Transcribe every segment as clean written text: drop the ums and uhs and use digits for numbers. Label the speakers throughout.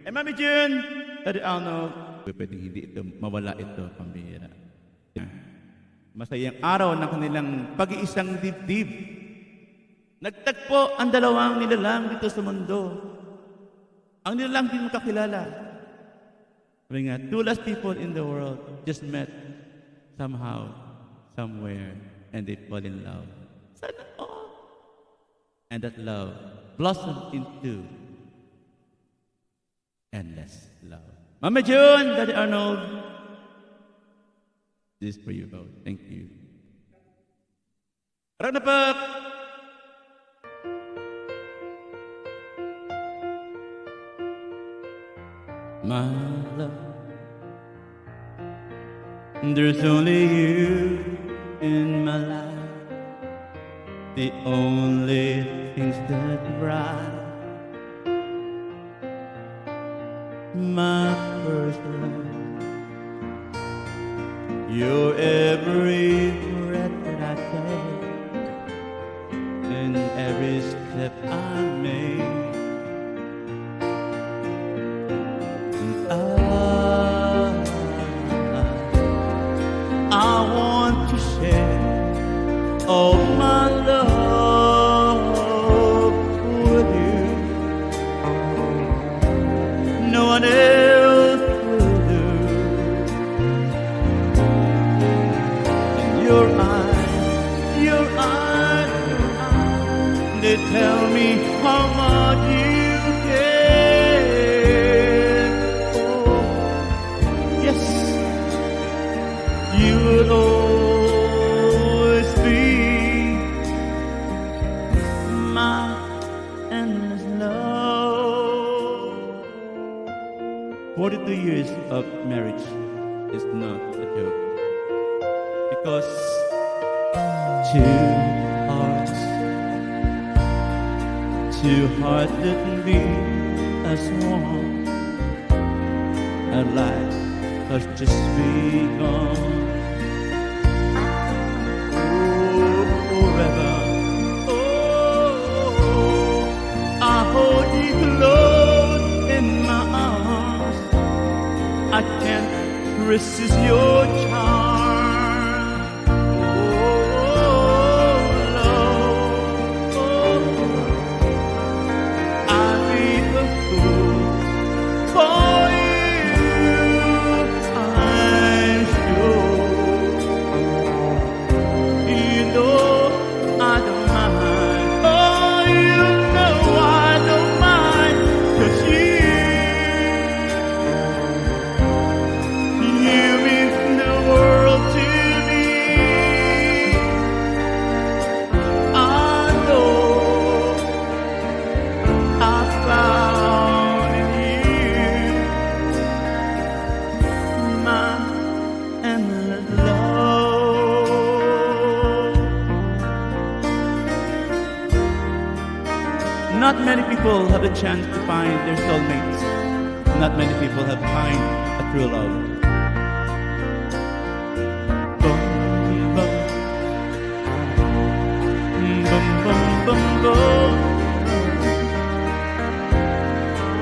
Speaker 1: Eh, Mami June, Daddy Arnold, pwedeng hindi ito, mawala ito, pambihira. Masayang araw ng kanilang pag-iisang dibdib. Nagtagpo ang dalawang nilalang dito sa mundo. Ang nilalang di makakilala. Sabi nga, two lost people in the world just met somehow, somewhere, and they fall in love. Sana all. And that love blossomed into endless love. Mama June, Daddy Arnold, this is for you both. Thank you. Round of applause. My love, there's only you in my life, the only things that bright. My first love, your every breath that I take, and every step I make. I want to share all my love with you. No one else will do. And your eyes, your eyes, your eyes, they tell me how much you care. Oh, yes. You will always be my endless love. 42 years of marriage is not a joke, because two hearts that beat as one, and life has just begun. Forever. Oh, I hold you close in my arms. I can't resist your charm. Oh, love. Oh, I'll be a fool for you. I'm sure. You know I don't mind. Oh, you know I don't mind. 'Cause you mean the world to me. I know I found in you my endless love. Not many people have the chance to find their soulmates. Not many people have find a true love. Bum, bum. Bum, bum, bum, bum.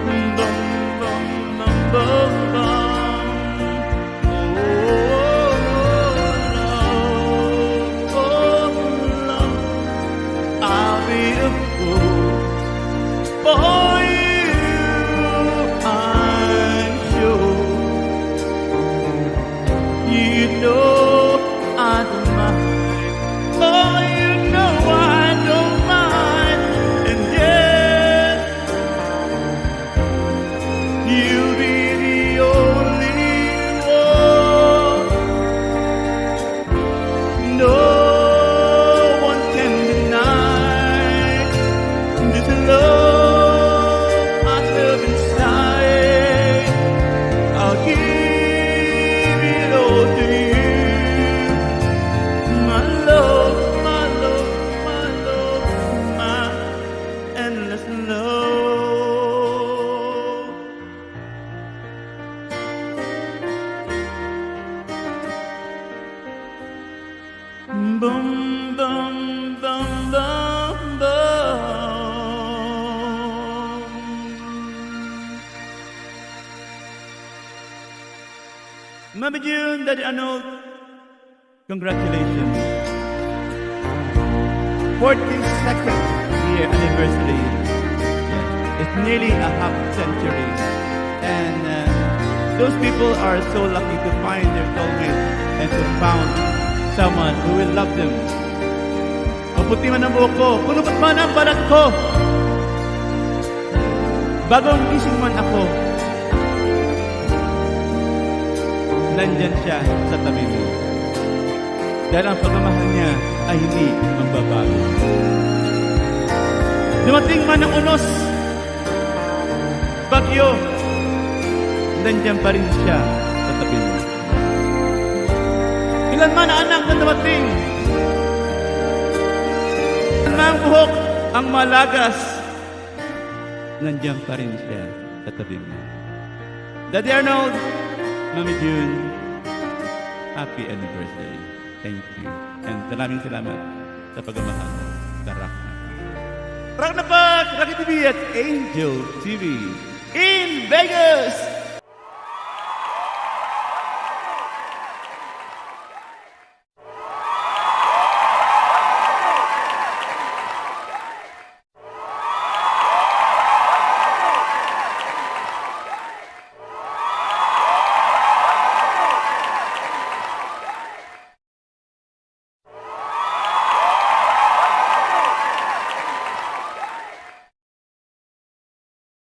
Speaker 1: Bum, bum, bum, bum, bum. Oh, love, I'll be a fool for you, I'm sure. You know I don't mind. Oh, you know I don't mind. And yes, you'll be the only one. No one can deny this love I have inside. I'll give it all to you. My love, my love, my love, my endless love. Boom, boom, boom, boom, boom. Mami June, Daddy Arnold, congratulations. 42nd year anniversary. Yes. It's nearly a half century. And those people are so lucky to find their soulmate and to found someone who will love them. Maputi man ang buhok ko, kulubot man ang balat ko. Bagong gising man ako, nandyan siya sa tabi mo. Dahil ang pagmamahal niya ay hindi magbabago. Dumating man ang unos, bagyo, nandyan pa rin siya sa tabi mo. Ilan man ang anak na dumating, ilan man ang buhok ang malagas, nandyan pa rin siya sa tabi mo. Daddy Arnold, Mami June, happy anniversary. Thank you. And maraming salamat sa pagmamahal sa Rock na Rock na Rocky TV at Angel TV in Vegas!